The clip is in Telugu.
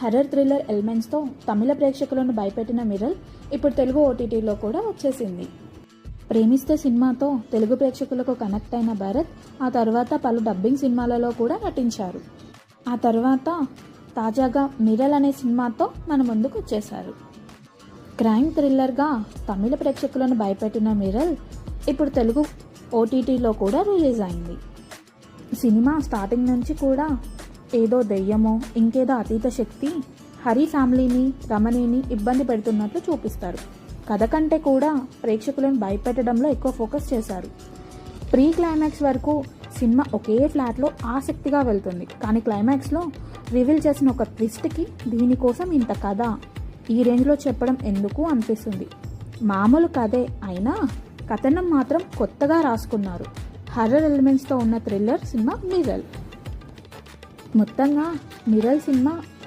హర్రర్ థ్రిల్లర్ ఎలిమెంట్స్తో తమిళ ప్రేక్షకులను భయపెట్టిన మిరల్ ఇప్పుడు తెలుగు ఓటీటీలో కూడా వచ్చేసింది. ప్రేమిస్తే సినిమాతో తెలుగు ప్రేక్షకులకు కనెక్ట్ అయిన భరత్ ఆ తర్వాత పలు డబ్బింగ్ సినిమాలలో కూడా నటించారు. ఆ తర్వాత తాజాగా మిరల్ అనే సినిమాతో మన ముందుకు వచ్చేశారు. క్రైమ్ థ్రిల్లర్గా తమిళ ప్రేక్షకులను భయపెట్టిన మిరల్ ఇప్పుడు తెలుగు ఓటీటీలో కూడా రిలీజ్ అయింది. సినిమా స్టార్టింగ్ నుంచి కూడా ఏదో దెయ్యమో ఇంకేదో అతీత శక్తి హరి ఫ్యామిలీని రమణిని ఇబ్బంది పెడుతున్నట్లు చూపిస్తారు. కథ కంటే కూడా ప్రేక్షకులను భయపెట్టడంలో ఎక్కువ ఫోకస్ చేశారు. ప్రీ క్లైమాక్స్ వరకు సినిమా ఒకే ఫ్లాట్లో ఆసక్తిగా వెళ్తుంది. కానీ క్లైమాక్స్లో రివీల్ చేసిన ఒక ట్విస్ట్కి దీనికోసం ఇంత కథ ఈ రేంజ్లో చెప్పడం ఎందుకు అనిపిస్తుంది. మామూలు కథే అయినా కథనం మాత్రం కొత్తగా రాసుకున్నారు. హర్రర్ ఎలిమెంట్స్తో ఉన్న థ్రిల్లర్ సినిమా మిరల్. మొత్తంగా మిరల్ సినిమా